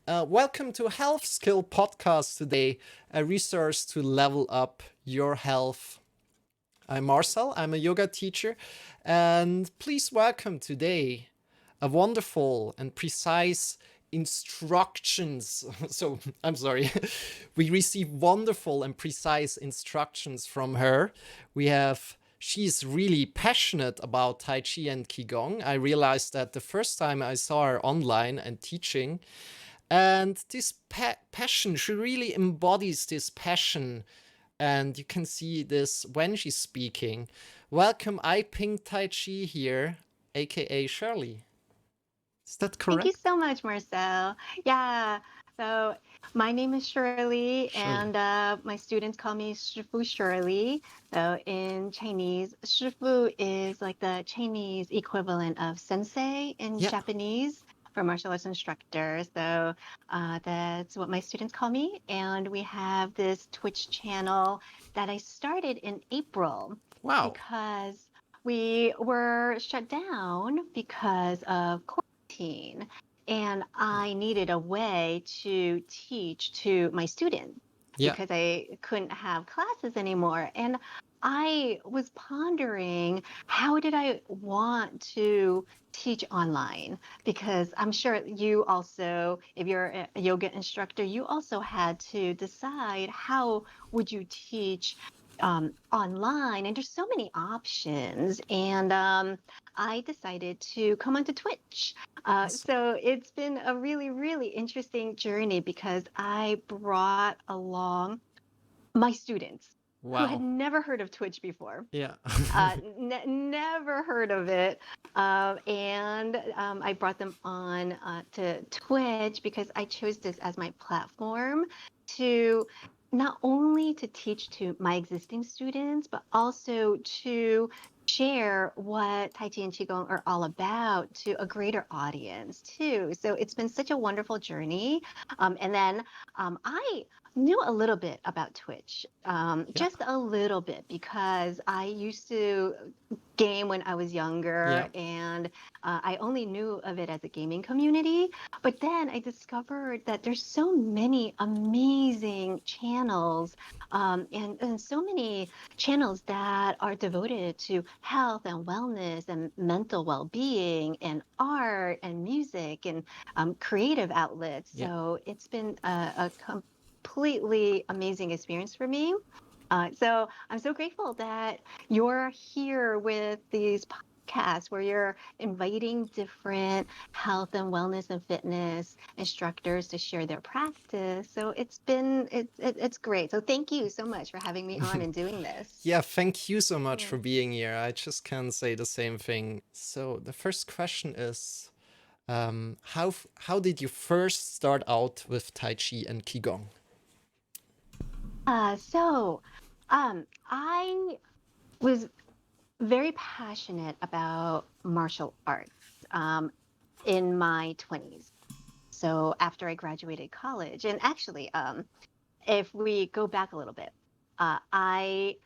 Welcome to Health Skill Podcast today, a resource to level up your health. I'm Marcel, I'm a yoga teacher, and please welcome today a wonderful and precise instructions. So, I'm sorry. We receive wonderful and precise instructions from her. She's really passionate about Tai Chi and Qigong. I realized that the first time I saw her online and teaching, and this passion, she really embodies this passion. And you can see this when she's speaking. Welcome, Aiping Tai Chi here, aka Shirley. Is that Thank you correct? so much, Marcel. Yeah. So my name is Shirley, Shirley. and my students call me Shifu Shirley. So in Chinese, Shifu is like the Chinese equivalent of sensei in Yeah. Japanese for martial arts instructors. So that's what my students call me. And we have this Twitch channel that I started in April Wow. because we were shut down because of quarantine, and I needed a way to teach to my students Yeah. because I couldn't have classes anymore. And I was pondering, how did I want to teach online? Because I'm sure you also, if you're a yoga instructor, you also had to decide how would you teach online, and there's so many options. And I decided to come onto Twitch. Awesome. So it's been a really, really interesting journey because I brought along my students who had Wow. never heard of Twitch before. Yeah. Never heard of it. And I brought them on to Twitch because I chose this as my platform to not only to teach to my existing students, but also to share what Tai Chi and Qigong are all about to a greater audience too. So it's been such a wonderful journey. And then I knew a little bit about Twitch, Yeah. just a little bit, because I used to game when I was younger, Yeah. and I only knew of it as a gaming community. But then I discovered that there's so many amazing channels, and so many channels that are devoted to health and wellness and mental well-being and art and music and creative outlets. Yeah. So it's been a completely amazing experience for me. So I'm so grateful that you're here with these podcasts where you're inviting different health and wellness and fitness instructors to share their practice. So it's great. So thank you so much for having me on and doing this. Yeah, thank you so much for Yeah. being here. I just can say the same thing. So the first question is, how did you first start out with Tai Chi and Qigong? I was very passionate about martial arts in my 20s. So after I graduated college, and actually, if we go back a little bit, I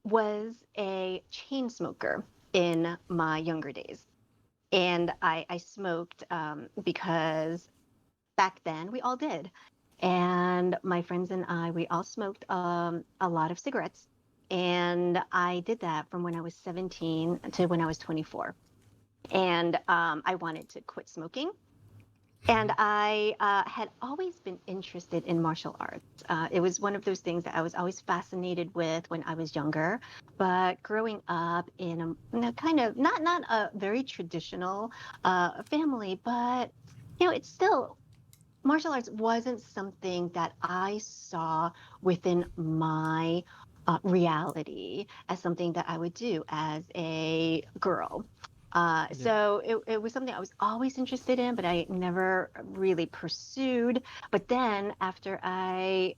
was a chain smoker in my younger days. And I smoked because back then we all did. And my friends and I, we all smoked a lot of cigarettes. And I did that from when I was 17 to when I was 24. And I wanted to quit smoking, and I had always been interested in martial arts. It was one of those things that I was always fascinated with when I was younger. But growing up in a kind of not a very traditional family, but it's still, martial arts wasn't something that I saw within my reality as something that I would do as a girl. Yeah. So it was something I was always interested in, but I never really pursued. But then after I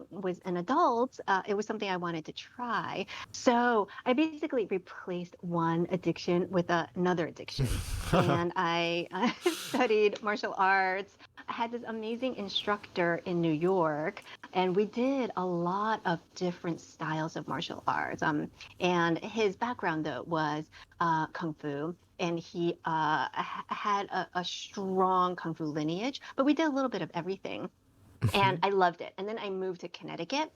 was an adult, it was something I wanted to try. So I basically replaced one addiction with another addiction. And I studied martial arts. I had this amazing instructor in New York, and we did a lot of different styles of martial arts. And his background, though, was Kung Fu. and he had a strong kung fu lineage, but we did a little bit of everything. And Mhm. I loved it. And then I moved to Connecticut.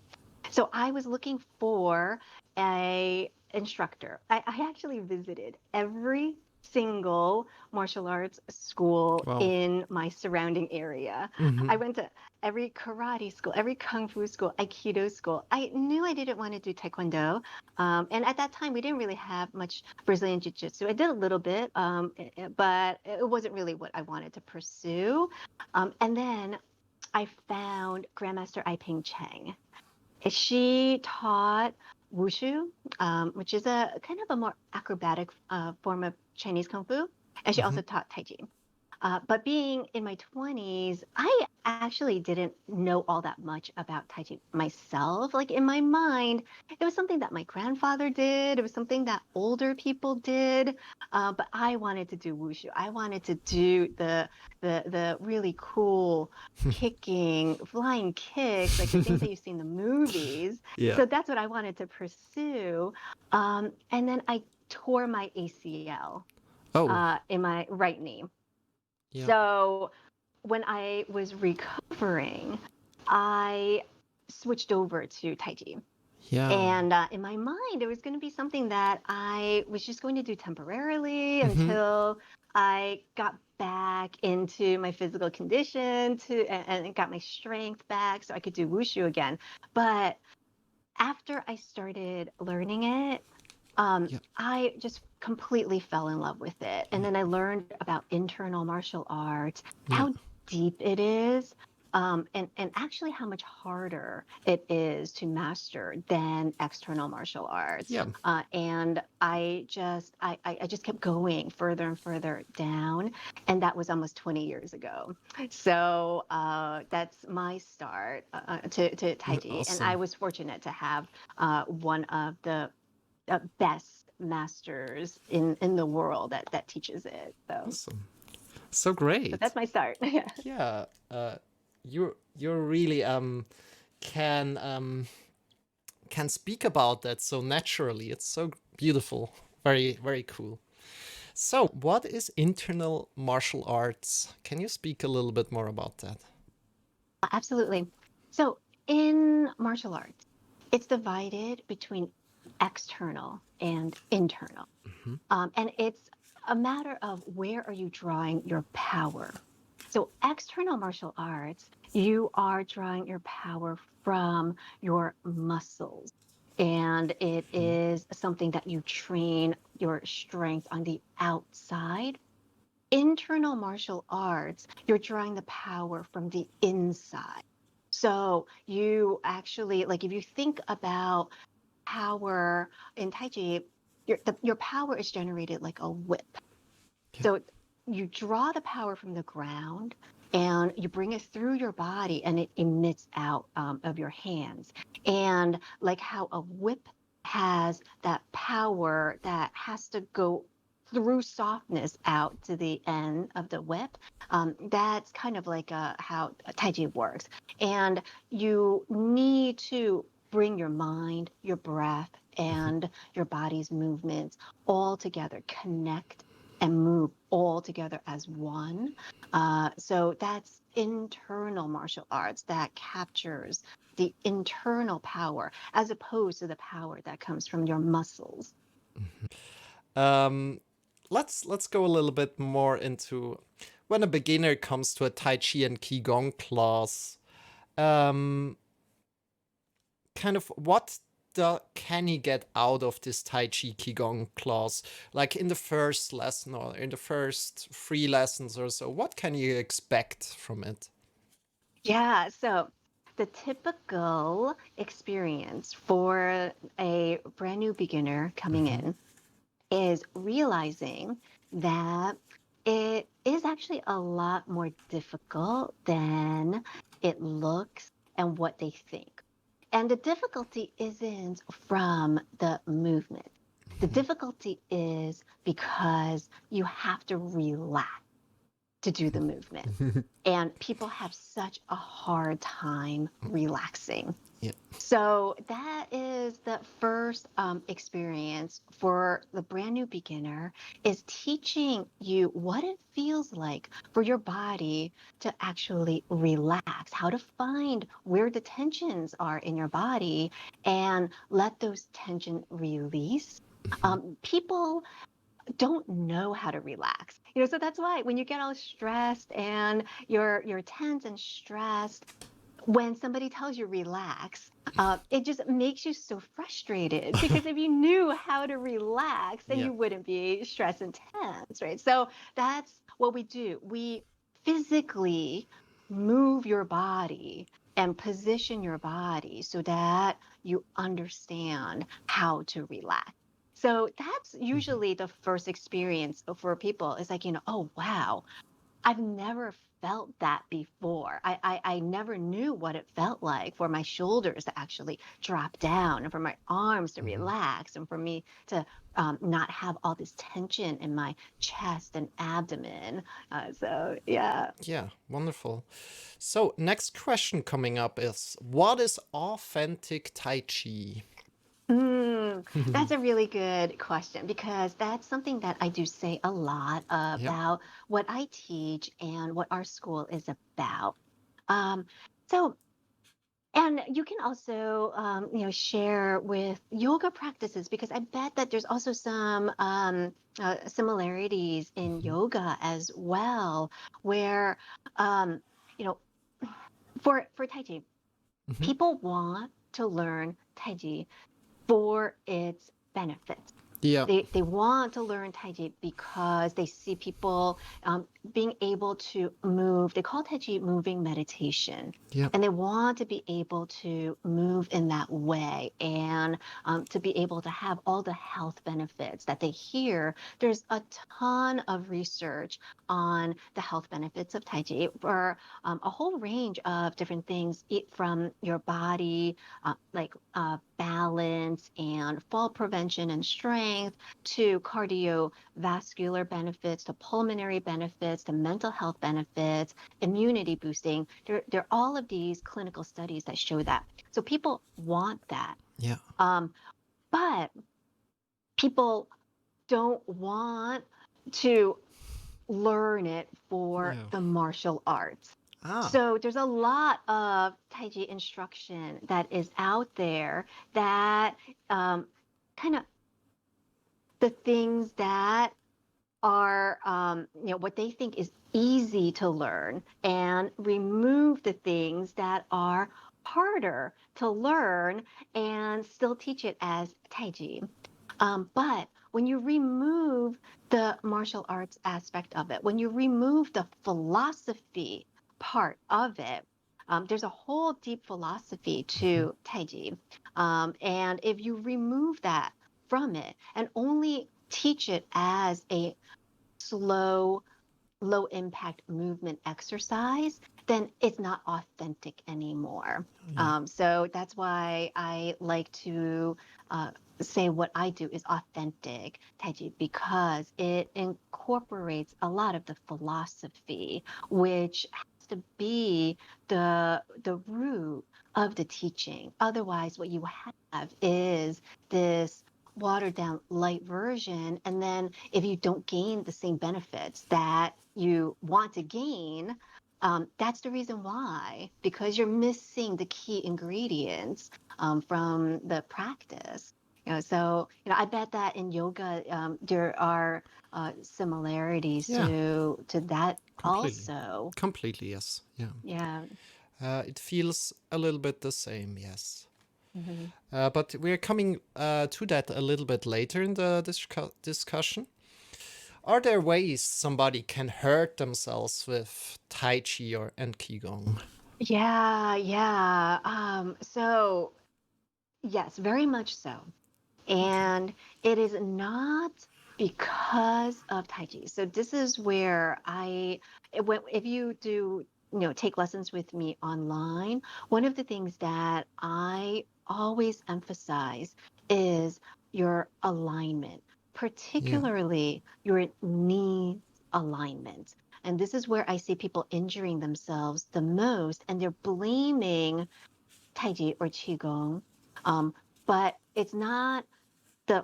So I was looking for a instructor. I actually visited every single martial arts school Wow. in my surrounding area. I Mhm. went to every karate school, every kung fu school, aikido school. I knew I didn't want to do taekwondo, and at that time we didn't really have much Brazilian jiu-jitsu. I did a little bit, but it wasn't really what I wanted to pursue. And then I found Grandmaster Aiping Cheng. She taught wushu, which is a kind of a more acrobatic form of Chinese kung fu, and she also Mhm. taught Tai Chi. But being in my 20s, I actually didn't know all that much about Tai Chi myself. Like in my mind, it was something that my grandfather did, it was something that older people did. But I wanted to do wushu. I wanted to do the really cool kicking, flying kicks, like the things that you see in the movies. Yeah. So that's what I wanted to pursue. And then I tore my ACL Oh. in my right knee. Yeah. So when I was recovering, I switched over to Tai Chi. Yeah. And in my mind, it was going to be something that I was just going to do temporarily Mhm. until I got back into my physical condition and got my strength back so I could do wushu again. But after I started learning it, Yeah. I just completely fell in love with it. And Yeah. then I learned about internal martial arts, Yeah. how deep it is, and actually how much harder it is to master than external martial arts. Yeah. And I just kept going further and further down, and that was almost 20 years ago. So that's my start to Tai Chi, and I Awesome. was fortunate to have one of the best masters in the world that teaches it. Awesome. So So great. that's my start. Yeah. Yeah. You're really can can speak about that so naturally. It's so beautiful. Very cool. So, what is internal martial arts? Can you speak a little bit more about that? Absolutely. So in martial arts, it's divided between external and internal. Mhm. And it's a matter of where are you drawing your power. So external martial arts, you are drawing your power from your muscles. And it is something that you train your strength on the outside. Internal martial arts, you're drawing the power from the inside. So you actually, like, if you think about power in Tai Chi, your power is generated like a whip. Yeah. So you draw the power from the ground and you bring it through your body and it emits out of your hands. And like how a whip has that power that has to go through softness out to the end of the whip, that's kind of like how Tai Chi works. And you need to bring your mind, your breath, Mhm. and your body's movements all together, connect and move all together as one. So that's internal martial arts that captures the internal power as opposed to the power that comes from your muscles. Um, let's go a little bit more into when a beginner comes to a Tai Chi and Qigong class. Um, kind of what can he get out of this Tai Chi Qigong class? Like in the first lesson or in the first 3 lessons or so, what can you expect from it? Yeah, so the typical experience for a brand new beginner coming Hmm. in is realizing that it is actually a lot more difficult than it looks and what they think. And the difficulty isn't from the movement. The difficulty is because you have to relax. to do the movement. And people have such a hard time relaxing. Yeah. So that is the first experience for the brand new beginner, is teaching you what it feels like for your body to actually relax, how to find where the tensions are in your body and let those tension release. People don't know how to relax. So that's why when you get all stressed and you're tense and stressed, when somebody tells you relax, it just makes you so frustrated, because if you knew how to relax, then Yeah. you wouldn't be stressed and tense, right? So that's what we do. We physically move your body and position your body so that you understand how to relax. So that's usually the first experience for people. It's like, oh, wow, I've never felt that before. I never knew what it felt like for my shoulders to actually drop down and for my arms to Mhm. relax and for me to not have all this tension in my chest and abdomen. So, yeah. Yeah, wonderful. So, next question coming up is, what is authentic Tai Chi? That's a really good question, because that's something that I do say a lot Yeah. about what I teach and what our school is about. Um, so And you can also, share with yoga practices, because I bet that there's also some similarities in Mhm. yoga as well, where, um, you know, for Tai Chi, Mhm. people want to learn Tai Chi for its benefits. Yeah. They want to learn Tai Chi because they see people being able to move. They call Tai Chi moving meditation. Yeah. And they want to be able to move in that way, and to be able to have all the health benefits that they hear. There's a ton of research on the health benefits of Tai Chi for a whole range of different things, from your body, like balance and fall prevention and strength, to cardiovascular benefits, to pulmonary benefits, to mental health benefits, immunity boosting. There are all of these clinical studies that show that. So people want that. Yeah. Um, but people don't want to learn it for Yeah. the martial arts. Ah. So there's a lot of Tai Chi instruction that is out there that um, kind of the things that are, what they think is easy to learn, and remove the things that are harder to learn and still teach it as Tai Chi. But when you remove the martial arts aspect of it, when you remove the philosophy part of it, there's a whole deep philosophy Mhm. to Tai Chi. And if you remove that from it and only teach it as a slow, low impact movement exercise, then it's not authentic anymore. Yeah. So that's why I like to say what I do is authentic Tai Chi, because it incorporates a lot of the philosophy, which has to be the root of the teaching. Otherwise, what you have is this watered down light version. And then if you don't gain the same benefits that you want to gain, that's the reason why, because you're missing the key ingredients from the practice. So I bet that in yoga there are similarities Yeah. to that Completely. also. Completely, yes. Yeah. Yeah. It feels a little bit the same, yes. Hmm. But we're coming to that a little bit later in the discussion. Are there ways somebody can hurt themselves with Tai Chi or and Qigong? Yeah, yeah. So yes, very much so. Okay. And it is not because of Tai Chi. So this is where if you do, take lessons with me online, one of the things that I always emphasize is your alignment, Yeah. particularly your knee alignment. And this is where I see people injuring themselves the most, and they're blaming Tai Chi or Qigong. Um, but it's not the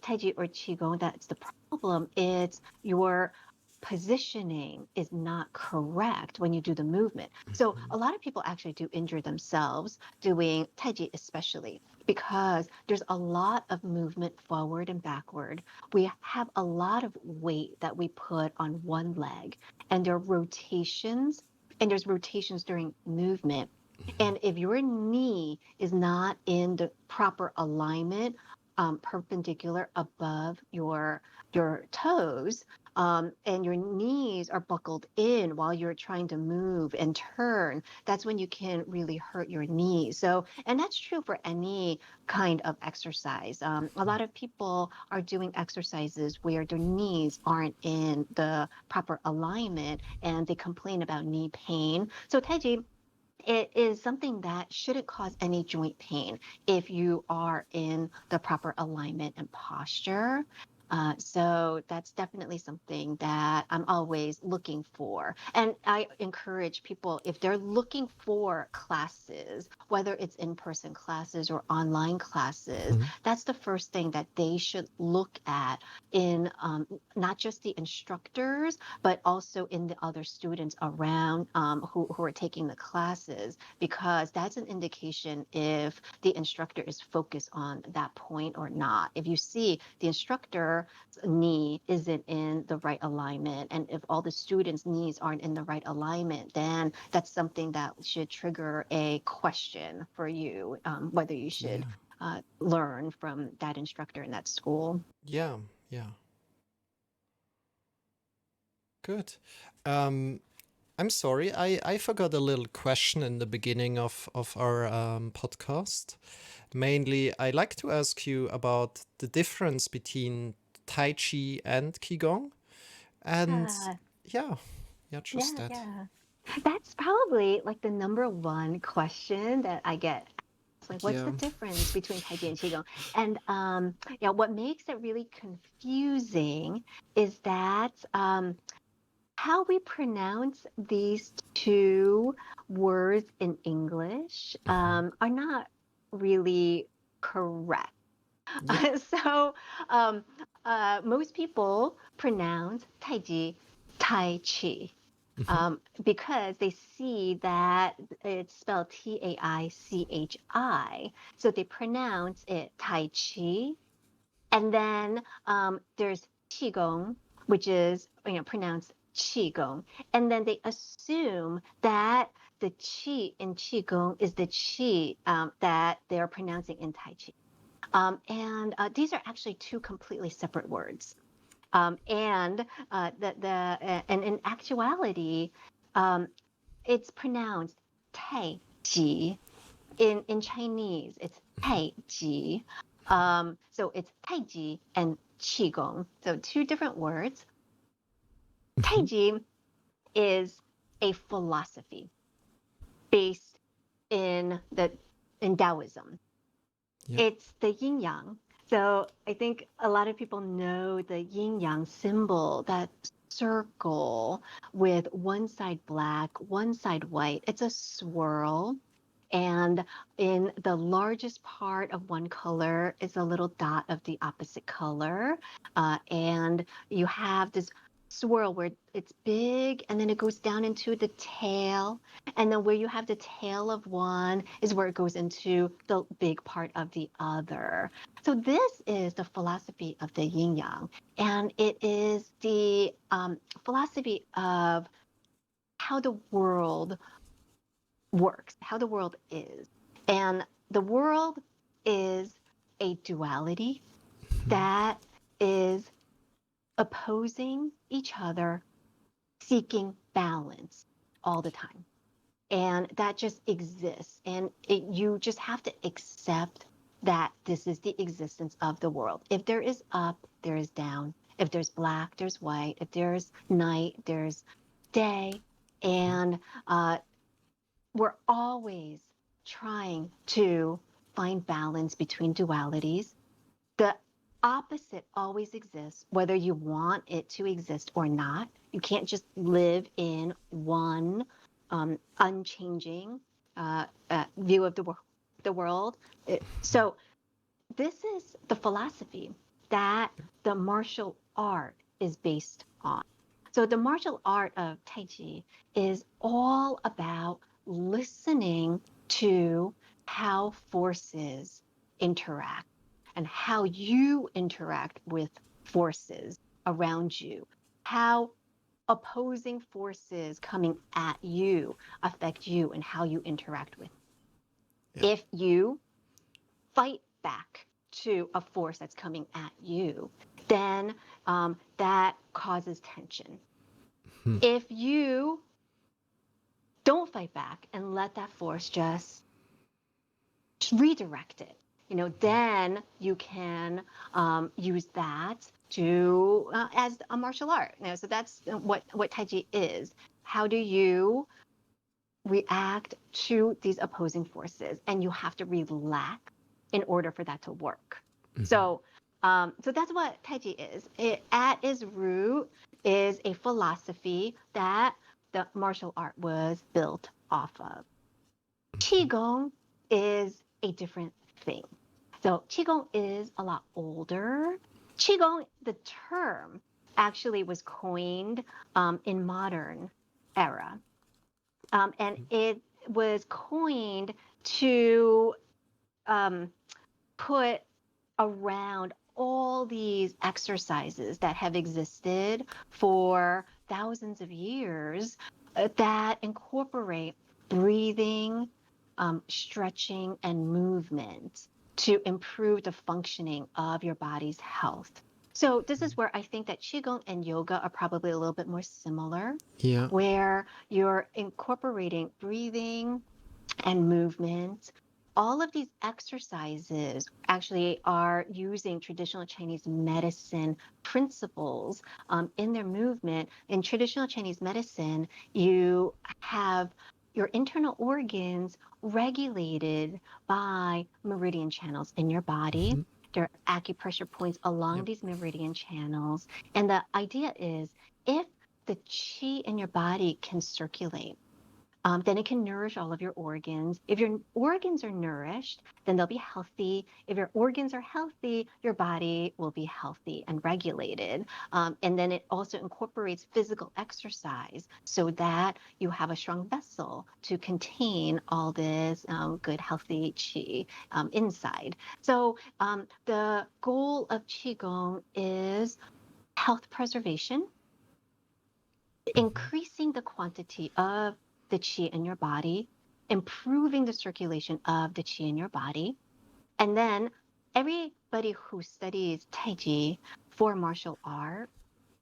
Tai Chi or Qigong that's the problem. It's your positioning is not correct when you do the movement. So Mhm. a lot of people actually do injure themselves doing Tai Chi, especially because there's a lot of movement forward and backward. We have a lot of weight that we put on one leg, and there are rotations, and there's rotations during movement. And if your knee is not in the proper alignment, perpendicular above your toes, and your knees are buckled in while you're trying to move and turn, that's when you can really hurt your knees. So, and that's true for any kind of exercise. A lot of people are doing exercises where their knees aren't in the proper alignment and they complain about knee pain. So, Tai Chi, it is something that shouldn't cause any joint pain if you are in the proper alignment and posture. So that's definitely something that I'm always looking for. And I encourage people, if they're looking for classes, whether it's in-person classes or online classes, Mhm. that's the first thing that they should look at in not just the instructors, but also in the other students around who are taking the classes, because that's an indication if the instructor is focused on that point or not. If you see the instructor's knee isn't in the right alignment, and if all the students' knees aren't in the right alignment, then that's something that should trigger a question for you, whether you should Yeah. learn from that instructor in that school. Yeah. Yeah. Good. Um, I'm sorry, I forgot a little question in the beginning of our podcast. Mainly, I like to ask you about the difference between Tai Chi and Qigong. And Yeah, yeah, yeah, just yeah, that. yeah. That's probably like the number one question that I get. It's like, what's Yeah. the difference between Tai Chi and Qigong? And yeah, what makes it really confusing is that how we pronounce these two words in English Hmm. are not really correct. Yeah. So um, most people pronounce Tai Chi Tai Chi, Hmm. because they see that it's spelled Taichi. So they pronounce it Tai Chi. And then there's Qigong, which is pronounced Qigong. And then they assume that the Qi in Qigong is the Qi that they're pronouncing in Tai Chi. And these are actually two completely separate words. And in actuality, um, it's pronounced Tai Chi. In Chinese, it's Tai Chi. So it's Tai Chi and Qigong. So two different words. Tai Hmm. Chi is a philosophy based in in Taoism. Yeah. It's the yin yang. So I think a lot of people know the yin yang symbol, that circle with one side black, one side white. It's a swirl. And in the largest part of one color is a little dot of the opposite color. And you have this swirl where it's big and then it goes down into the tail. And then where you have the tail of one is where it goes into the big part of the other. So this is the philosophy of the yin yang. And it is the philosophy of how the world works, how the world is. And the world is a duality Hmm. that is opposing each other, seeking balance all the time. And that just exists. And you just have to accept that this is the existence of the world. If there is up, there is down. If there's black, there's white. If there's night, there's day. And we're always trying to find balance between dualities. The opposite always exists, whether you want it to exist or not. You can't just live in one unchanging view of the world. So this is the philosophy that the martial art is based on. So the martial art of Tai Chi is all about listening to how forces interact and how you interact with forces around you, how opposing forces coming at you affect you and how you interact with. Yeah. If you fight back to a force that's coming at you, then that causes tension. Hmm. If you don't fight back and let that force just redirect it, then you can use that to as a martial art. So that's what Tai Chi is. How do you react to these opposing forces? And you have to relax in order for that to work. So, so that's what Tai Chi is. It, at its root, is a philosophy that the martial art was built off of. Qigong is a different thing. So Qigong is a lot older. Qigong, the term, actually was coined in modern era, and it was coined to put around all these exercises that have existed for thousands of years that incorporate breathing, stretching, and movement to improve the functioning of your body's health. So, this is where I think that Qigong and yoga are probably a little bit more similar, Yeah. where you're incorporating breathing and movement. All of these exercises actually are using traditional Chinese medicine principles in their movement. In traditional Chinese medicine, you have your internal organs regulated by meridian channels in your body. Hmm. There are acupressure points along Yep. these meridian channels. And the idea is if the qi in your body can circulate, then it can nourish all of your organs. If your organs are nourished, then they'll be healthy. If your organs are healthy, your body will be healthy and regulated. And then it also incorporates physical exercise so that you have a strong vessel to contain all this good, healthy qi inside. So the goal of Qigong is health preservation, increasing the quantity of the qi in your body, improving the circulation of the qi in your body. And then everybody who studies Tai Chi for martial art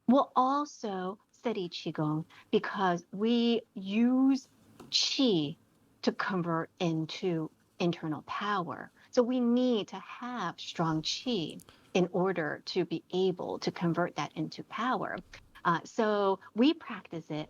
will also study Qigong because we use qi to convert into internal power. So we need to have strong qi in order to be able to convert that into power. So we practice it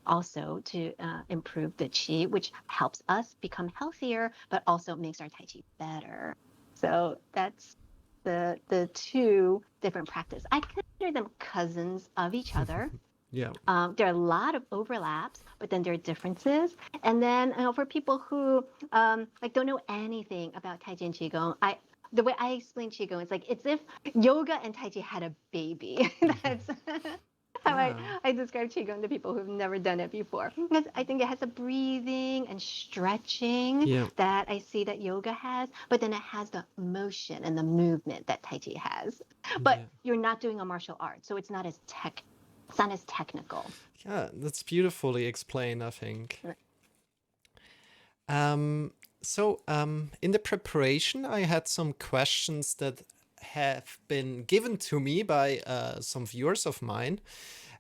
also to improve the qi, which helps us become healthier, but also makes our Tai Chi better. So that's the two different practices. I consider them cousins of each other. Yeah. There are a lot of overlaps, but then there are differences. And then for people who like don't know anything about Tai Chi and Qigong, the way I explain Qigong is like it's if yoga and Tai Chi had a baby. That's how Yeah. I describe Qigong to people who've never done it before. Because I think it has a breathing and stretching Yeah. that I see that yoga has, but then it has the motion and the movement that Tai Chi has. But Yeah. you're not doing a martial art, so it's not as technical. Yeah. That's beautifully explained, I think. Um, in the preparation, I had some questions that have been given to me by some viewers of mine.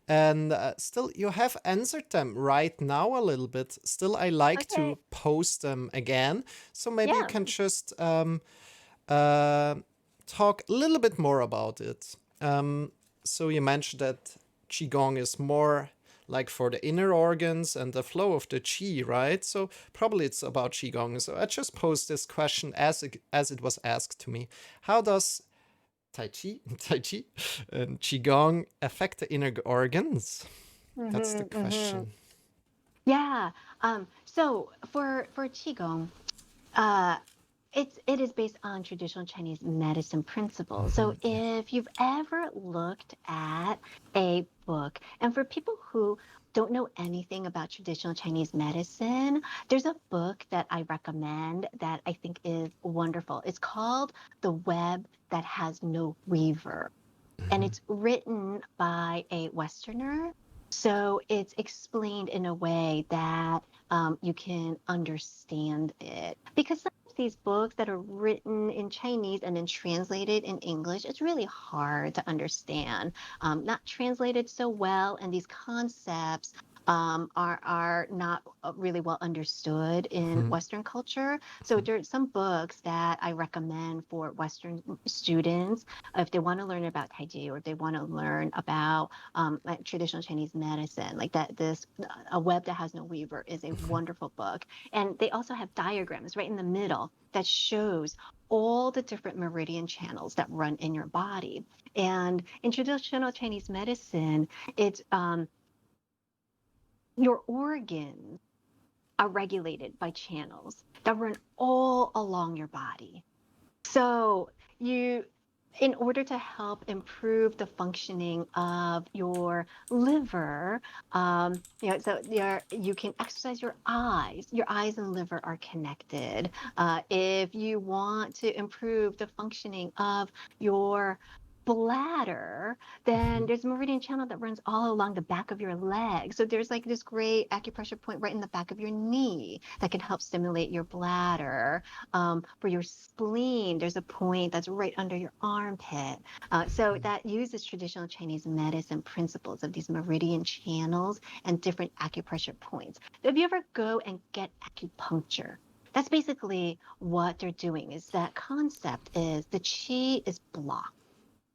And still, you have answered them right now a little bit. Still, I like Okay. to post them again. So maybe you Yeah. can just uh, talk a little bit more about it. So you mentioned that Qigong is more like for the inner organs and the flow of the Qi, right? So probably it's about Qigong. So I just posed this question as it was asked to me. How does Tai Chi, Tai Chi, and Qigong affect the inner organs? That's the Hmm. question. Yeah. So for Qigong, uh, it is based on traditional Chinese medicine principles. So Yeah. if you've ever looked at a book, and for people who don't know anything about traditional Chinese medicine, there's a book that I recommend that I think is wonderful. It's called The Web That Has No Weaver, and it's written by a Westerner. So it's explained in a way that you can understand it. Because some of these books that are written in Chinese and then translated in English, it's really hard to understand. Not translated so well, and these concepts are not really well understood in Mhm. Western culture. So Mhm. there's some books that I recommend for Western students if they want to learn about Tai Chi or if they want to learn about like traditional Chinese medicine, like that, this A Web That Has No Weaver is a wonderful book. And they also have diagrams right in the middle that shows all the different meridian channels that run in your body. And in traditional Chinese medicine, it's your organs are regulated by channels that run all along your body. So you, in order to help improve the functioning of your liver, so you can exercise your eyes. Your eyes and liver are connected. If you want to improve the functioning of your bladder, then Mhm. there's a meridian channel that runs all along the back of your leg. So there's like this great acupressure point right in the back of your knee that can help stimulate your bladder. For your spleen, there's a point that's right under your armpit. So that uses traditional Chinese medicine principles of these meridian channels and different acupressure points. So if you ever go and get acupuncture, that's basically what they're doing. Is that concept is the chi is blocked.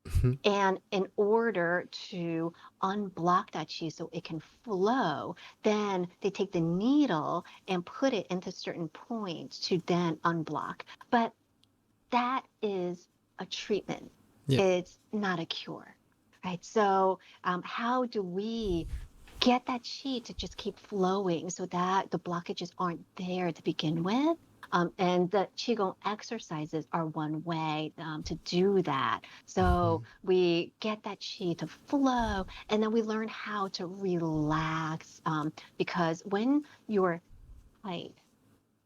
Mhm. And in order to unblock that chi so it can flow, then they take the needle and put it into certain points to then unblock. But that is a treatment. Yeah. It's not a cure, right? So, how do we get that chi to just keep flowing so that the blockages aren't there to begin with? And the qigong exercises are one way to do that. So Mhm. we get that chi to flow, and then we learn how to relax. Because when you're tight,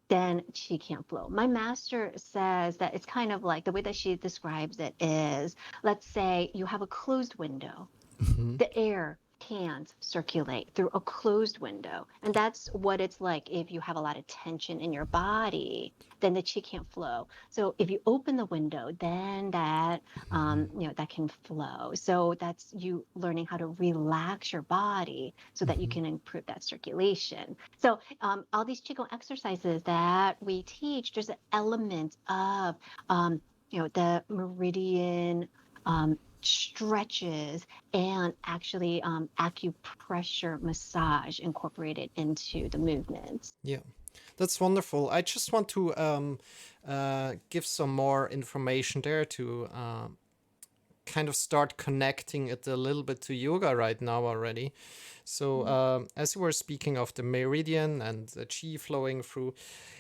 then she can't flow. My master says that it's kind of like the way that she describes it is, let's say you have a closed window, Mhm. the air can't circulate through a closed window. And that's what it's like if you have a lot of tension in your body, then the chi can't flow. So if you open the window, then that can flow. So that's you learning how to relax your body so that you Mhm. can improve that circulation. So all these qigong exercises that we teach, there's an element of the meridian stretches and actually acupressure massage incorporated into the movements. Yeah, that's wonderful. I just want to give some more information there to kind of start connecting it a little bit to yoga right now already. So, as you were speaking of the meridian and the chi flowing through,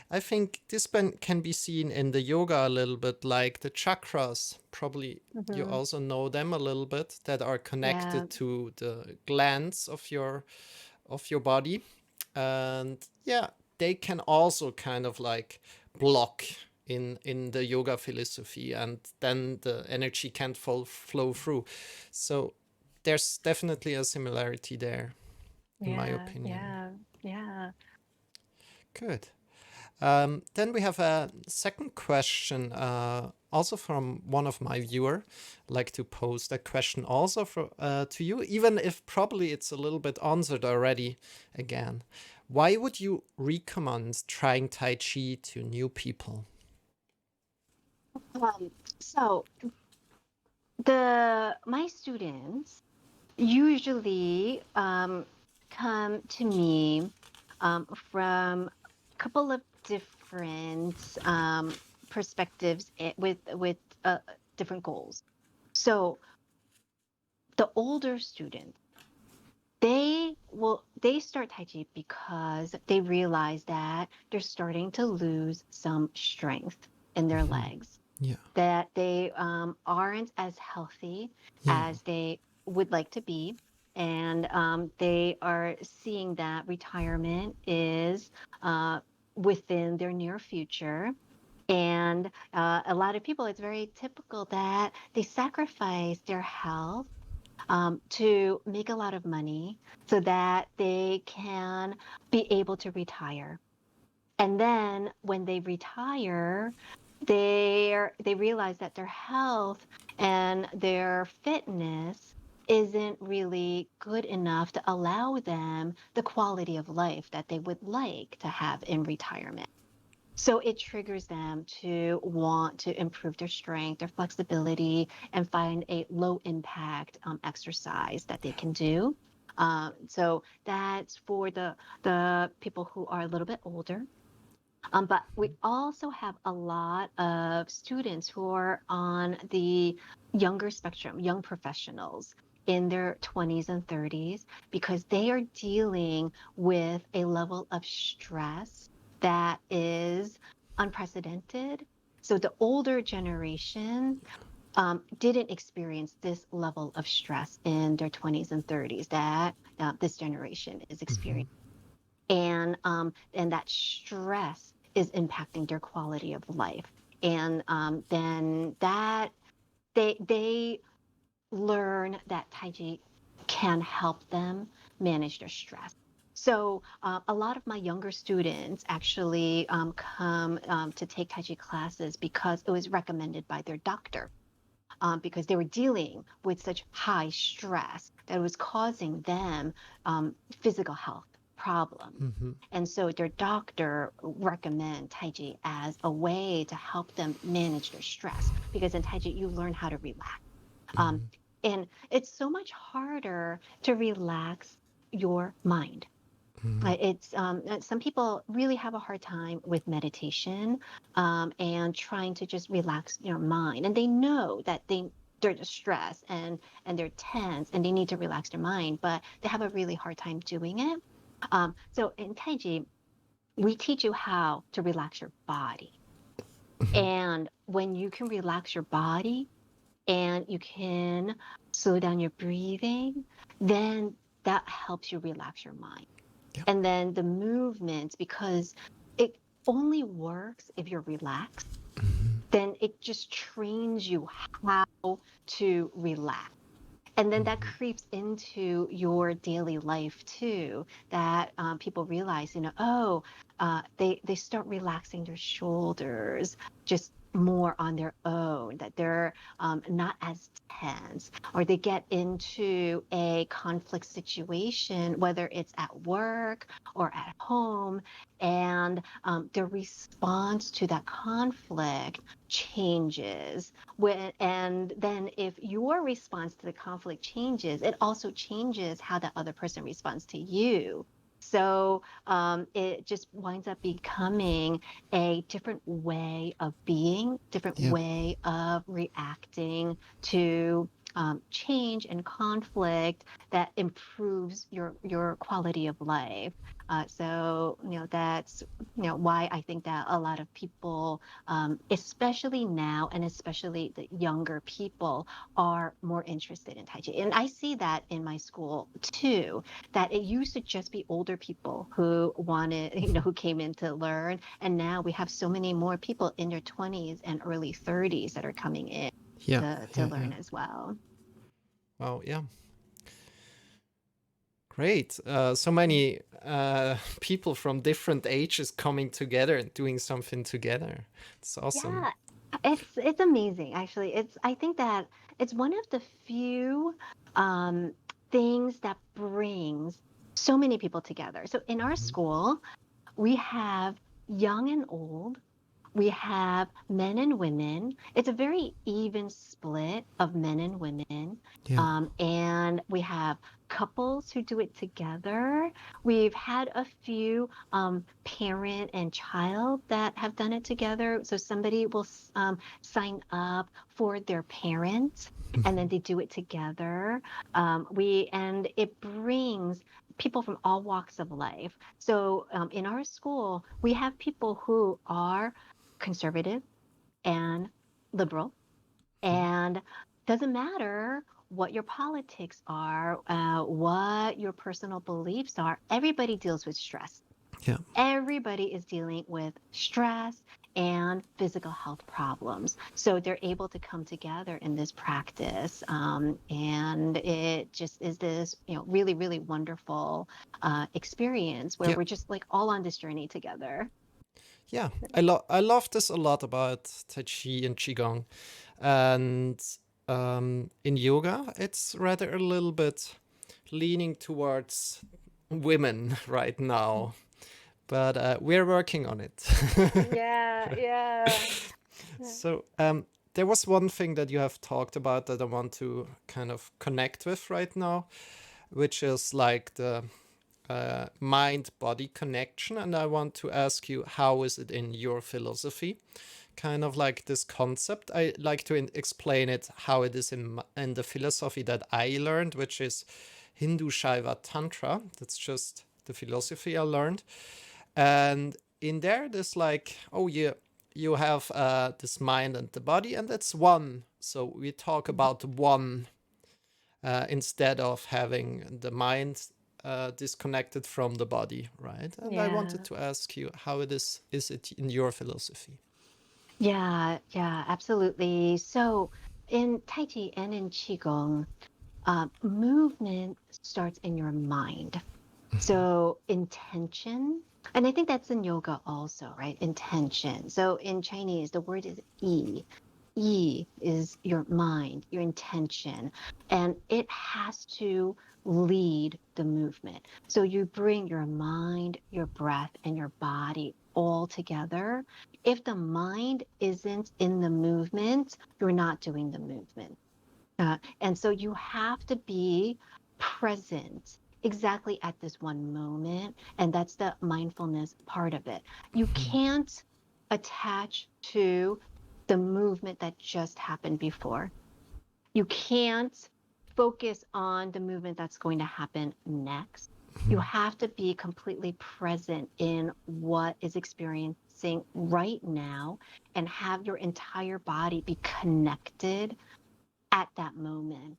I think this can be seen in the yoga a little bit, like the chakras. Probably you Mm-hmm. also know them a little bit, that are Yeah. connected to the glands of your body, and yeah, they can also kind of like block in the yoga philosophy, and then the energy can't flow through. So there's definitely a similarity there, in my Yeah. opinion. Yeah. Yeah. Good. Then we have a second question, also from one of my viewer. Like to pose that question also to you, even if probably it's a little bit answered already. Again, why would you recommend trying Tai Chi to new people? Um, so the my students usually come to me from a couple of different perspectives with different goals. So the older students, they start Tai Chi because they realize that they're starting to lose some strength in their Mm-hmm. legs, Yeah. that they aren't as healthy Yeah. as they would like to be. And they are seeing that retirement is within their near future. And a lot of people, it's very typical that they sacrifice their health to make a lot of money so that they can be able to retire. And then when they retire, they realize that their health and their fitness isn't really good enough to allow them the quality of life that they would like to have in retirement. So it triggers them to want to improve their strength, their flexibility, and find a low impact exercise that they can do. So that's for the people who are a little bit older. But we also have a lot of students who are on the younger spectrum, young professionals in their 20s and 30s, because they are dealing with a level of stress that is unprecedented. So the older generation didn't experience this level of stress in their 20s and 30s that this generation is Mm-hmm. experiencing, and that stress is impacting their quality of life. And then that they learn that Tai Chi can help them manage their stress. So a lot of my younger students actually come to take Tai Chi classes because it was recommended by their doctor, because they were dealing with such high stress that it was causing them physical health problems. Mm-hmm. And so their doctor recommend Tai Chi as a way to help them manage their stress, because in Tai Chi you learn how to relax. Um, Mm-hmm. and it's so much harder to relax your mind. Mm-hmm. It's some people really have a hard time with meditation, and trying to just relax your mind, and they know that they're distressed and they're tense and they need to relax their mind, but they have a really hard time doing it. So in Tai Chi, we teach you how to relax your body, Mm-hmm. and when you can relax your body and you can slow down your breathing, then that helps you relax your mind. Yeah. And then the movements, because it only works if you're relaxed, Mm-hmm. then it just trains you how to relax. And then that Mm-hmm. creeps into your daily life too, that people realize, oh, they start relaxing their shoulders just more on their own, that they're not as tense, or they get into a conflict situation, whether it's at work or at home, and their response to that conflict changes. And then if your response to the conflict changes, it also changes how that other person responds to you. So it just winds up becoming a different way of being, different Yeah. way of reacting to change and conflict that improves your quality of life. So that's why I think that a lot of people, especially now, and especially the younger people, are more interested in Tai Chi. And I see that in my school too, that it used to just be older people who wanted, Mm-hmm. who came in to learn. And now we have so many more people in their 20s and early 30s that are coming in Yeah. to Yeah. Yeah. learn as well. Wow. Yeah. Great. So many people from different ages coming together and doing something together. It's awesome. Yeah, it's amazing actually. I think that it's one of the few um, things that brings so many people together. So in our Mm-hmm. school, we have young and old, we have men and women. It's a very even split of men and women. Yeah. And we have couples who do it together. We've had a few parent and child that have done it together. So somebody will sign up for their parents, and then they do it together. We and it brings people from all walks of life. So in our school, we have people who are conservative and liberal, and doesn't matter what your politics are, what your personal beliefs are, everybody deals with stress. Yeah. Everybody is dealing with stress and physical health problems. So they're able to come together in this practice. And it just is this, really, really wonderful experience where Yeah. we're just like all on this journey together. Yeah. I love this a lot about Tai Chi and Qigong. And in yoga, it's rather a little bit leaning towards women right now, but we're working on it. Yeah, yeah. So there was one thing that you have talked about that I want to kind of connect with right now, which is like the mind-body connection, and I want to ask you, how is it in your philosophy? Kind of like this concept. I like to explain it how it is in the philosophy that I learned, which is Hindu Shaiva Tantra. That's just the philosophy I learned. And in there, there's like, oh, yeah, you have this mind and the body, and that's one. So we talk about one instead of having the mind disconnected from the body, right? And I wanted Yeah. to ask you how it is it in your philosophy? Yeah, yeah, absolutely. So in Tai Chi and in Qigong, movement starts in your mind. So intention, and I think that's in yoga also, right? Intention. So in Chinese, the word is yi. Yi is your mind, your intention, and it has to lead the movement. So you bring your mind, your breath, and your body all together. If the mind isn't in the movement, you're not doing the movement. And so you have to be present exactly at this one moment. And that's the mindfulness part of it. You can't attach to the movement that just happened before. You can't focus on the movement that's going to happen next. You have to be completely present in what is experiencing right now and have your entire body be connected at that moment,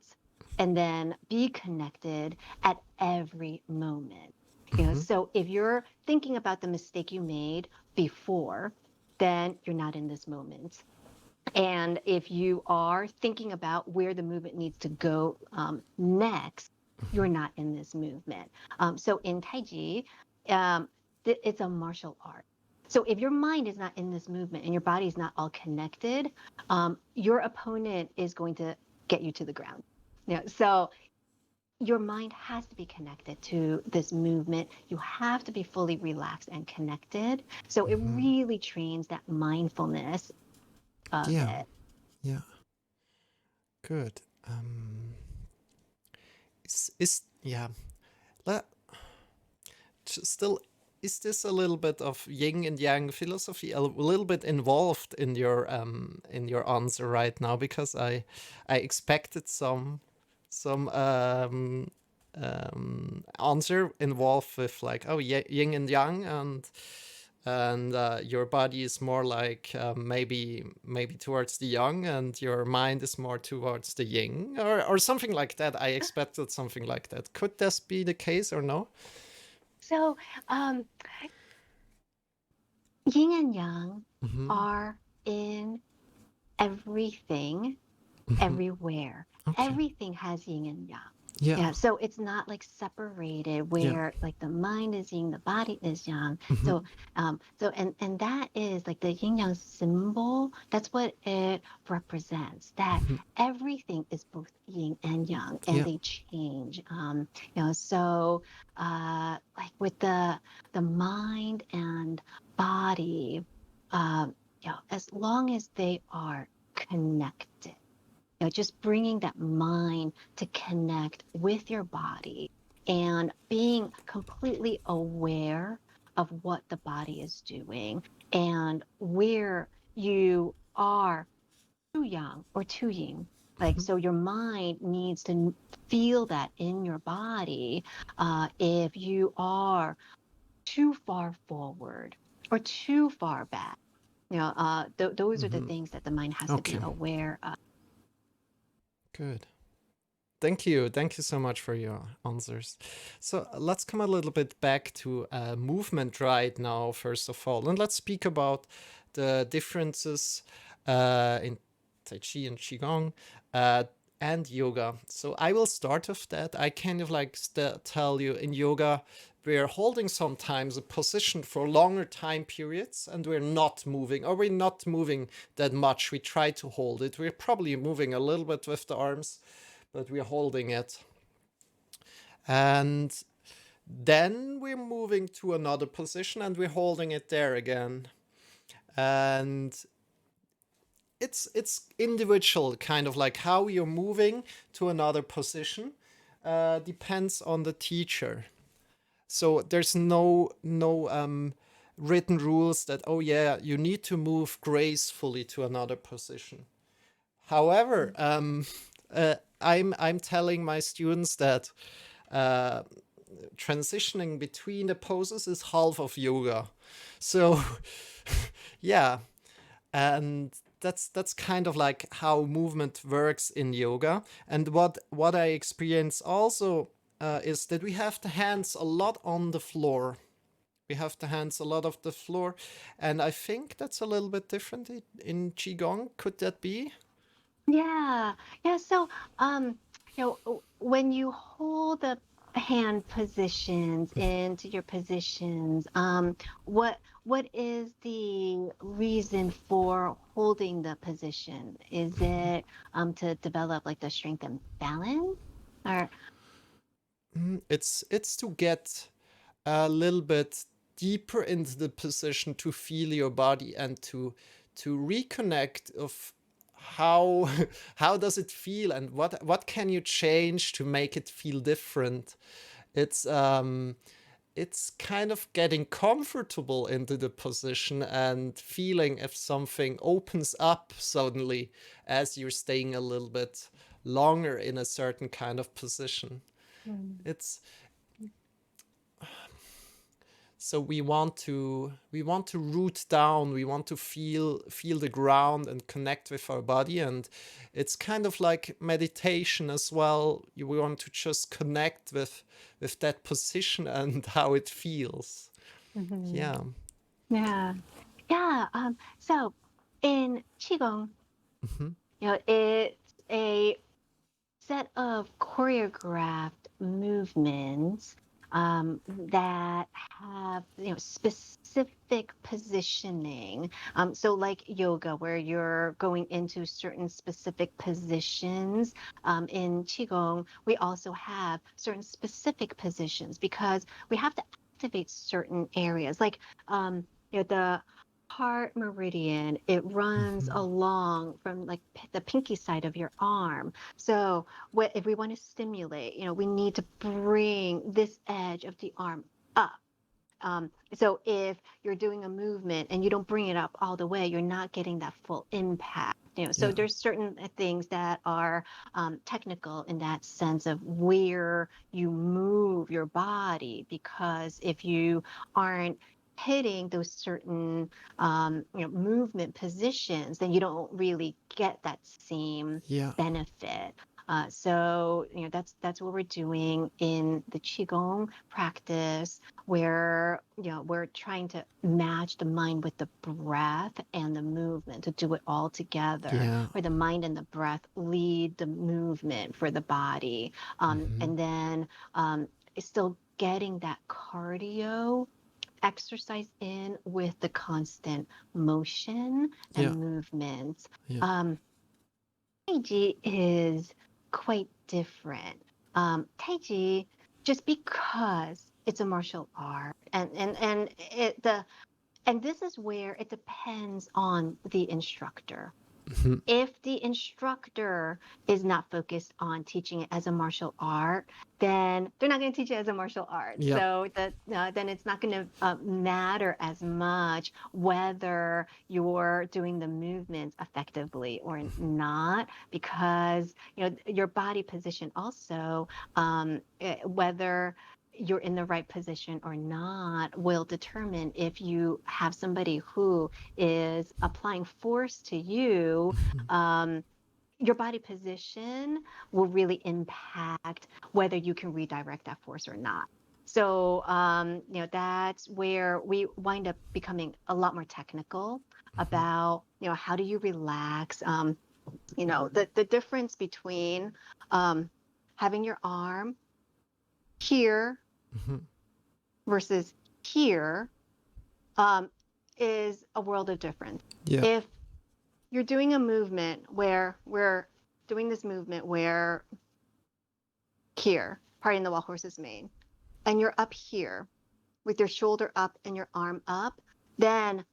and then be connected at every moment. So if you're thinking about the mistake you made before, then you're not in this moment. And if you are thinking about where the movement needs to go next, you're not in this movement. So in Tai Chi, it's a martial art. So if your mind is not in this movement and your body is not all connected, your opponent is going to get you to the ground. So your mind has to be connected to this movement. You have to be fully relaxed and connected. So it really trains that mindfulness of Yeah, it. yeah, good. Is yeah, let, still, is this a little bit of yin and yang philosophy, a little bit involved in your answer right now? Because I expected some answer involved with like, oh, yin and yang, and your body is more like maybe towards the yang, and your mind is more towards the yin, or something like that. I expected something like that. Could this be the case or no? So, um, yin and yang Mm-hmm. are in everything, Mm-hmm. everywhere. Okay. Everything has yin and yang. Yeah. Yeah, so it's not like separated Yeah. where like the mind is yin, the body is yang. Mm-hmm. So that is like the yin yang symbol. That's what it represents. That Mm-hmm. everything is both yin and yang, and Yeah. they change. So like with the mind and body, as long as they are connected, just bringing that mind to connect with your body and being completely aware of what the body is doing and where you are too young or too yin. Like, Mhm. so your mind needs to feel that in your body. If you are too far forward or too far back, those are the Mhm. things that the mind has to be Okay, aware of. good. Thank you. Thank you so much for your answers. So let's come a little bit back to movement right now, first of all. And let's speak about the differences in Tai Chi and Qigong uh, and yoga. So I will start with that. I kind of like tell you in yoga, we're holding sometimes a position for longer time periods and we're not moving, or we're not moving that much. We try to hold it. We're probably moving a little bit with the arms, but we're holding it. And then we're moving to another position and we're holding it there again. And it's individual, kind of like how you're moving to another position depends on the teacher. So there's no written rules that, oh yeah, you need to move gracefully to another position. However, I'm telling my students that uh, transitioning between the poses is half of yoga. So yeah, and that's kind of like how movement works in yoga. And what I experience also is that we have the hands a lot on the floor. We have the hands a lot of the floor, and I think that's a little bit different in qigong. Could that be? Yeah, yeah. So, when you hold the hand positions into your positions, what is the reason for holding the position? Is it to develop like the strength and balance, or It's to get a little bit deeper into the position, to feel your body and to reconnect of how how does it feel, and what can you change to make it feel different. It's kind of getting comfortable into the position and feeling if something opens up suddenly as you're staying a little bit longer in a certain kind of position. Mm. It's so we want to root down, we want to feel the ground and connect with our body, and it's kind of like meditation as well. You want to just connect with that position and how it feels. Mhm. Yeah. Yeah, yeah. So in Qigong, Hmm. it's a set of choreographed movements that have specific positioning. So like yoga, where you're going into certain specific positions. In qigong, we also have certain specific positions because we have to activate certain areas. Like the heart meridian, it runs Hmm. along from like the pinky side of your arm. So if we want to stimulate, we need to bring this edge of the arm up. So if you're doing a movement and you don't bring it up all the way, you're not getting that full impact. So Yeah. there's certain things that are technical in that sense of where you move your body, because if you aren't hitting those certain movement positions, then you don't really get that same Yeah. benefit. So that's what we're doing in the qigong practice, where we're trying to match the mind with the breath and the movement to do it all together, Yeah. where the mind and the breath lead the movement for the body, Hmm. and then still getting that cardio exercise in with the constant motion Yeah. and movement. Yeah. um, Tai Chi is quite different. Tai Chi, just because it's a martial art, and this is where it depends on the instructor. If the instructor is not focused on teaching it as a martial art, then they're not going to teach it as a martial art. Yeah. So that then it's not going to matter as much whether you're doing the movements effectively or not, because your body position also, whether you're in the right position or not, will determine if you have somebody who is applying force to you. um, your body position will really impact whether you can redirect that force or not. So, that's where we wind up becoming a lot more technical about, how do you relax? The difference between um, having your arm here versus here um, is a world of difference. Yeah. If you're doing a movement where we're doing this movement where here, parting the wild horse's mane, and you're up here with your shoulder up and your arm up, then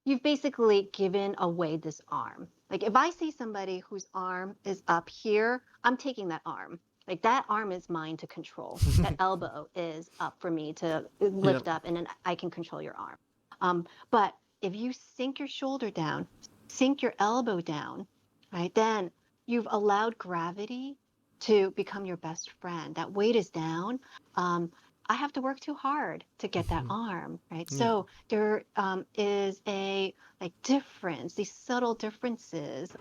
you've basically given away this arm. Like if I see somebody whose arm is up here, I'm taking that arm. Like that arm is mine to control. That elbow is up for me to Yeah. lift up, and then I can control your arm. But if you sink your shoulder down, sink your elbow down, right, then you've allowed gravity to become your best friend. That weight is down. I have to work too hard to get that arm, right? Yeah. So there is a like difference, these subtle differences.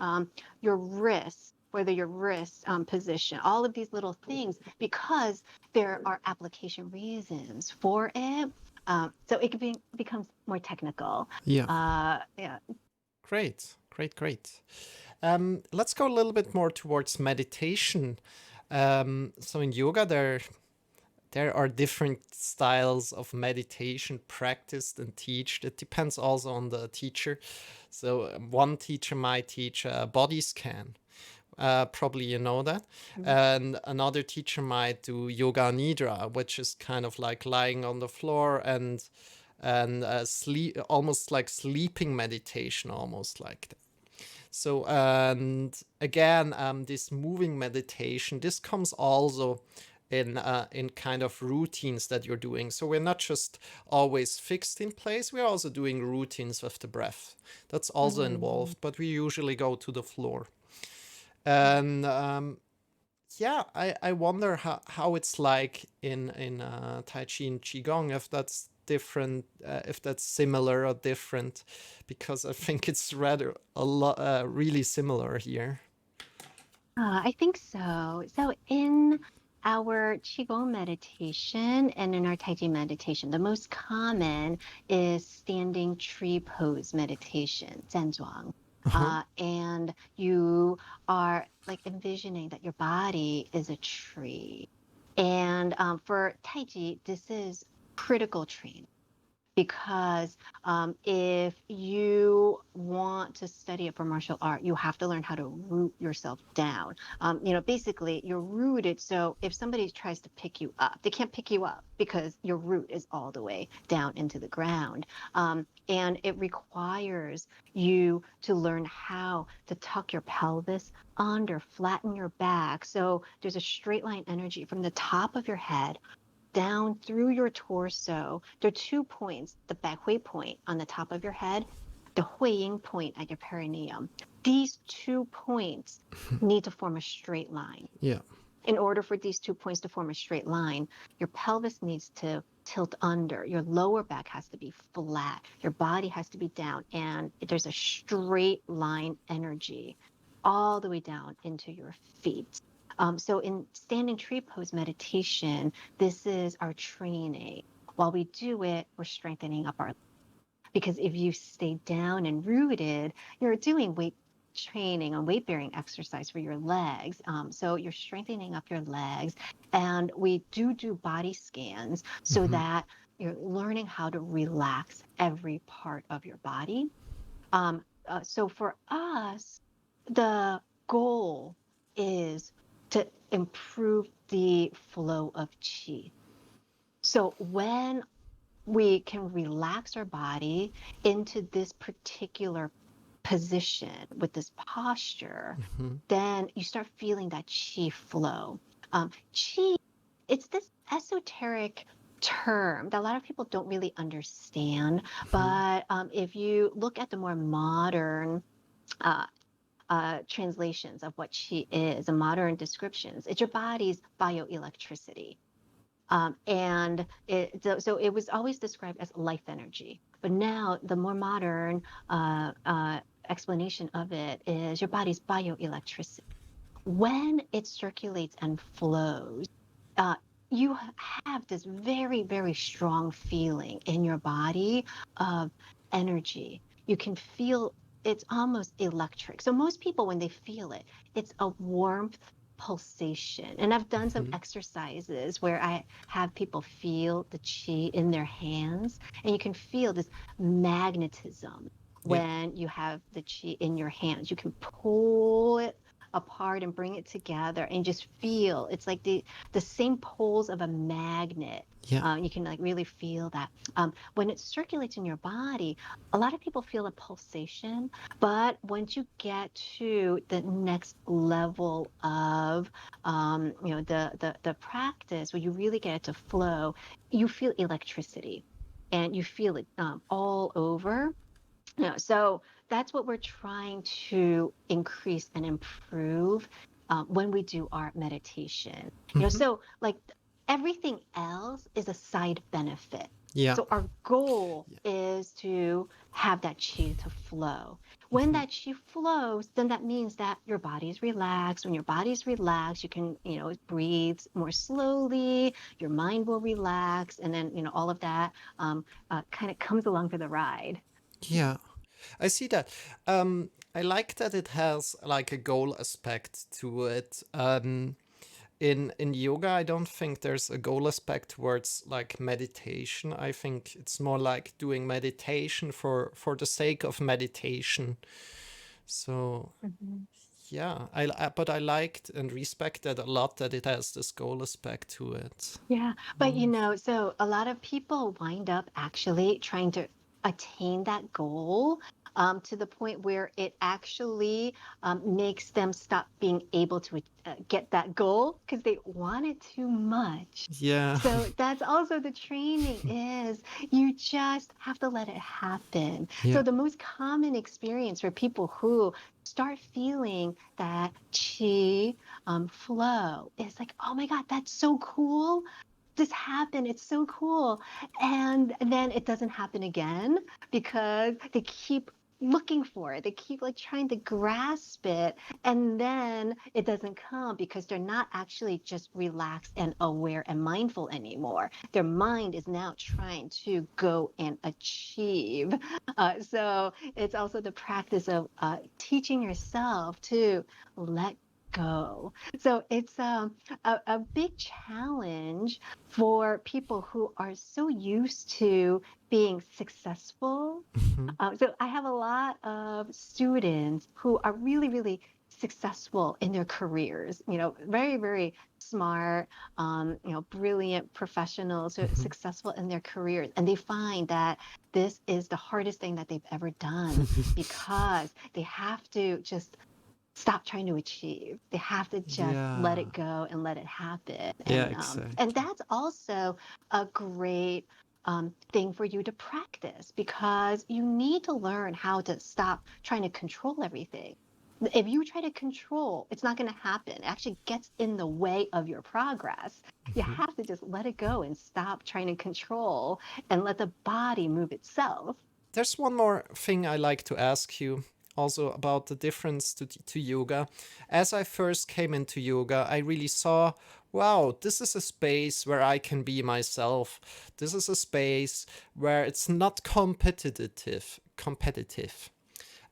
Your wrist, whether your wrist position, all of these little things, because there are application reasons for it. So it becomes more technical. Yeah. Yeah. Great. Great. Great. Let's go a little bit more towards meditation. So in yoga, there are different styles of meditation practiced and taught. It depends also on the teacher. So one teacher might teach a body scan. Probably you know that. And another teacher might do yoga nidra, which is kind of like lying on the floor and sleep, almost like sleeping meditation, almost like that. So, and again, this moving meditation, this comes also in kind of routines that you're doing. So we're not just always fixed in place. We're also doing routines with the breath. That's also Mhm. involved, but we usually go to the floor. And yeah, I wonder how it's like in Tai Chi and Qigong, if that's different, if that's similar or different, because I think it's rather a lot, really similar here. I think so. So in our Qigong meditation and in our Tai Chi meditation, the most common is standing tree pose meditation, Zhenzuang. Uh-huh. And you are like envisioning that your body is a tree. And for Tai Chi, this is critical training because if you want to study it for martial art, you have to learn how to root yourself down. Basically, you're rooted. So if somebody tries to pick you up, they can't pick you up because your root is all the way down into the ground. And it requires you to learn how to tuck your pelvis under, flatten your back. So there's a straight line energy from the top of your head down through your torso. There are 2 points, the back hui point on the top of your head, the huiying point at your perineum. These 2 points need to form a straight line. Yeah. In order for these 2 points to form a straight line, your pelvis needs to tilt under. Your lower back has to be flat. Your body has to be down. And there's a straight line energy all the way down into your feet. So in standing tree pose meditation, this is our training. While we do it, we're strengthening up our, because if you stay down and rooted, you're doing weight training and weight bearing exercise for your legs. So you're strengthening up your legs. And we do body scans so that you're learning how to relax every part of your body. So for us, the goal is to improve the flow of qi. So when we can relax our body into this particular position, with this posture, Mm-hmm. then you start feeling that chi flow. Chi, it's this esoteric term that a lot of people don't really understand. Mm-hmm. But if you look at the more modern uh, translations of what chi is, the modern descriptions, it's your body's bioelectricity. And so it was always described as life energy. But now the more modern explanation of it is your body's bioelectricity. When it circulates and flows, uh, you have this very, very strong feeling in your body of energy. You can feel it's almost electric. So most people, when they feel it, it's a warmth pulsation. And I've done some Mm-hmm. exercises where I have people feel the chi in their hands, and you can feel this magnetism Yeah. when you have the chi in your hands. You can pull it apart and bring it together and just feel it's like the same poles of a magnet. Yeah. You can like really feel that when it circulates in your body. A lot of people feel a pulsation, but once you get to the next level of the practice where you really get it to flow, you feel electricity, and you feel it all over. Yeah, so that's what we're trying to increase and improve when we do our meditation. Mm-hmm. So like everything else is a side benefit. Yeah. So our goal Yeah. is to have that chi to flow. When Mm-hmm. that chi flows, then that means that your body's relaxed. When your body's relaxed, you can, breathe more slowly, your mind will relax, and then, all of that kind of comes along for the ride. Yeah. I see that. I like that it has like a goal aspect to it. In yoga, I don't think there's a goal aspect towards like meditation. I think it's more like doing meditation for the sake of meditation. So Mhm. yeah, but I liked and respected a lot that it has this goal aspect to it. Yeah, but Mm. so a lot of people wind up actually trying to attain that goal to the point where it actually makes them stop being able to get that goal because they want it too much. Yeah. So that's also the training is you just have to let it happen. Yeah. So the most common experience for people who start feeling that chi flow is like, oh my God, that's so cool. This happened. It's so cool. And then it doesn't happen again because they keep looking for it. They keep like trying to grasp it. And then it doesn't come because they're not actually just relaxed and aware and mindful anymore. Their mind is now trying to go and achieve. So it's also the practice of teaching yourself to let go. So it's a big challenge for people who are so used to being successful. Mhm. So I have a lot of students who are really, really successful in their careers, very, very smart, brilliant professionals who are Mhm. successful in their careers. And they find that this is the hardest thing that they've ever done because they have to just stop trying to achieve. They have to just let Yeah. it go and let it happen. Yeah, And exactly. that's also a great thing for you to practice because you need to learn how to stop trying to control everything. If you try to control, it's not going to happen. It actually gets in the way of your progress. You Mhm. have to just let it go and stop trying to control and let the body move itself. There's one more thing I like to ask you also about the difference to yoga. As I first came into yoga, I really saw, wow, this is a space where I can be myself. This is a space where it's not competitive.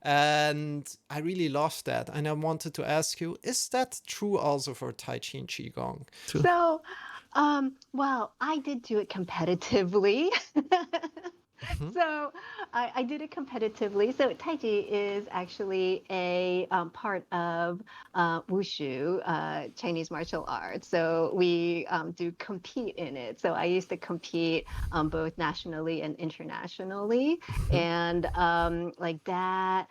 And I really loved that. And I wanted to ask you, is that true also for Tai Chi and Qigong? So, well, I did do it competitively. Mm-hmm. So I did it competitively. So Tai Chi is actually a part of Wushu, Chinese martial arts. So we do compete in it. So I used to compete both nationally and internationally, Mm-hmm. and like that.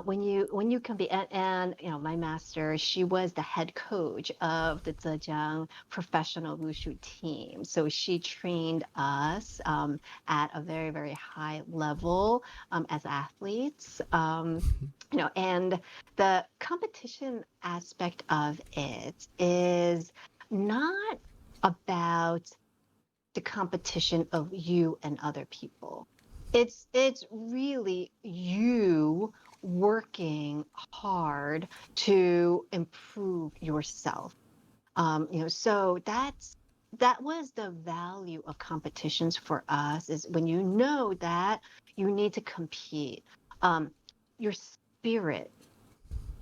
When you compete, and you know, my master, she was the head coach of the Zhejiang professional wushu team. So she trained us at a very, very high level as athletes. You know, and the competition aspect of it is not about the competition of you and other people. It's really you working hard to improve yourself. You know, so that was the value of competitions for us, is when you know that you need to compete. Your spirit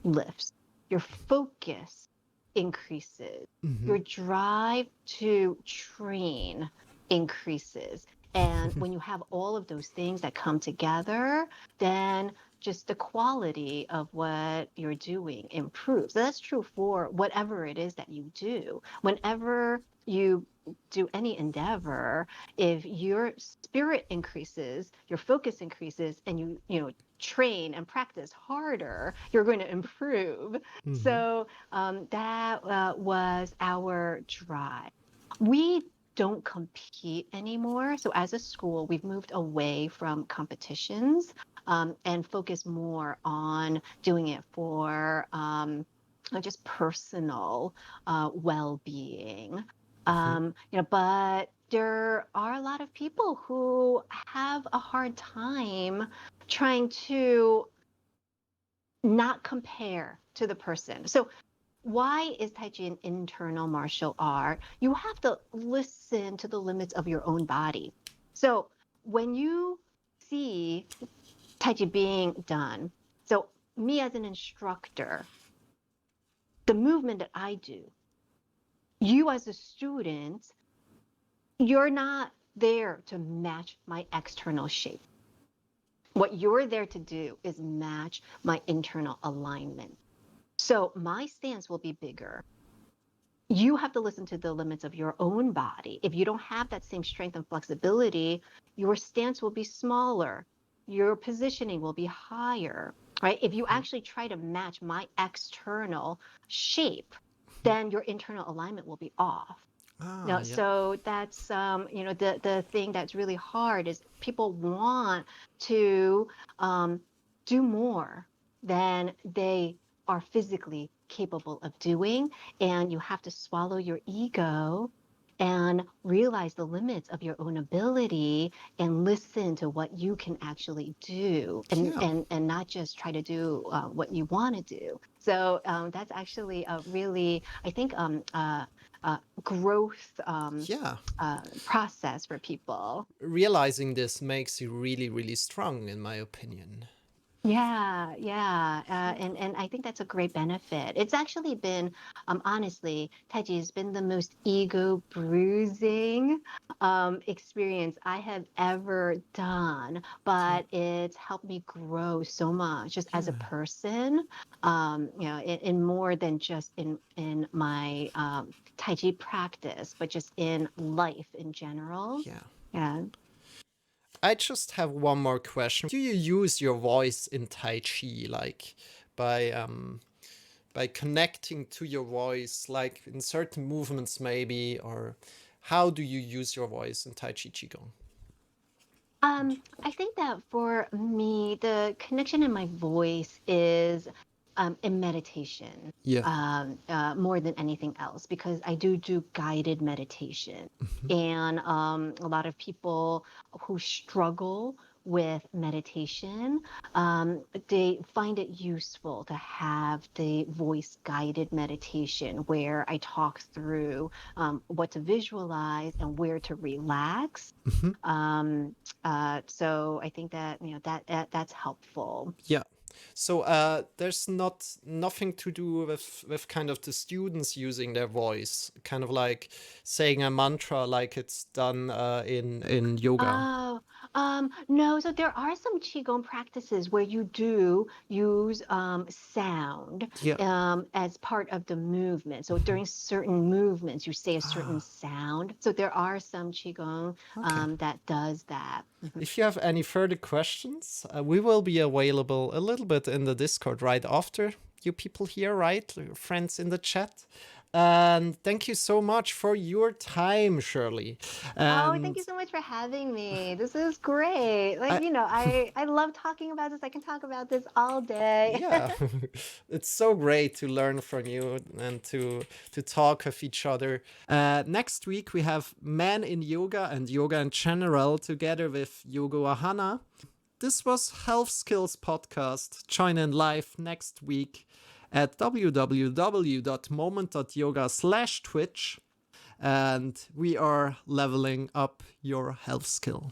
lifts, your focus increases, Mm-hmm. your drive to train increases. And when you have all of those things that come together, then just the quality of what you're doing improves. That's true for whatever it is that you do. Whenever you do any endeavor, if your spirit increases, your focus increases, and you train and practice harder, you're going to improve. Mm-hmm. So that was our drive. We don't compete anymore. So as a school, we've moved away from competitions and focus more on doing it for just personal well-being. Mm-hmm. You know, but there are a lot of people who have a hard time trying to not compare to the person. So why is Tai Chi an internal martial art? You have to listen to the limits of your own body. So when you see Tai Chi being done, so me as an instructor, the movement that I do, you as a student, you're not there to match my external shape. What you're there to do is match my internal alignment. So my stance will be bigger. You have to listen to the limits of your own body. If you don't have that same strength and flexibility, your stance will be smaller. Your positioning will be higher, right? If you Mm-hmm. actually try to match my external shape, then your internal alignment will be off. Ah, No, yeah. so that's you know, the thing that's really hard is people want to um, do more than they are physically capable of doing, and you have to swallow your ego and realize the limits of your own ability and listen to what you can actually do, and Yeah. and not just try to do what you want to do. So that's actually a really, I think, growth Yeah. process for people. Realizing this makes you really, really strong, in my opinion. Yeah, yeah, and I think that's a great benefit. It's actually been, honestly, Tai Chi has been the most ego bruising experience I have ever done, Yeah. but it's helped me grow so much just as a Yeah. person, you know, in more than just in my Tai Chi practice, but just in life in general. Yeah. Yeah. I just have one more question. Do you use your voice in Tai Chi, like by by connecting to your voice, like in certain movements, maybe, or how do you use your voice in Tai Chi Qigong? I think that for me, the connection in my voice is in meditation, Yeah. more than anything else, because I do guided meditation. Mm-hmm. And a lot of people who struggle with meditation, they find it useful to have the voice guided meditation where I talk through what to visualize and where to relax. Mm-hmm. So I think that, you know, that's helpful. Yeah. So there's nothing to do with kind of the students using their voice, kind of like saying a mantra, like it's done in yoga. No, so there are some Qigong practices where you do use sound Yeah. as part of the movement. So during certain movements, you say a certain Ah, sound. So there are some Qigong okay. that does that. Mhm. If you have any further questions, we will be available a little bit in the Discord right after you people here, right? Your friends in the chat. And thank you so much for your time, Shirley. Oh, thank And you so much for having me. This is great. Like, I, I love talking about this. I can talk about this all day. yeah, it's so great to learn from you and to talk with each other. Next week we have Men in Yoga and Yoga in General together with Yoga Ahana. This was Health Skills Podcast. Join in live next week at www.moment.yoga/Twitch, and we are leveling up your health skill.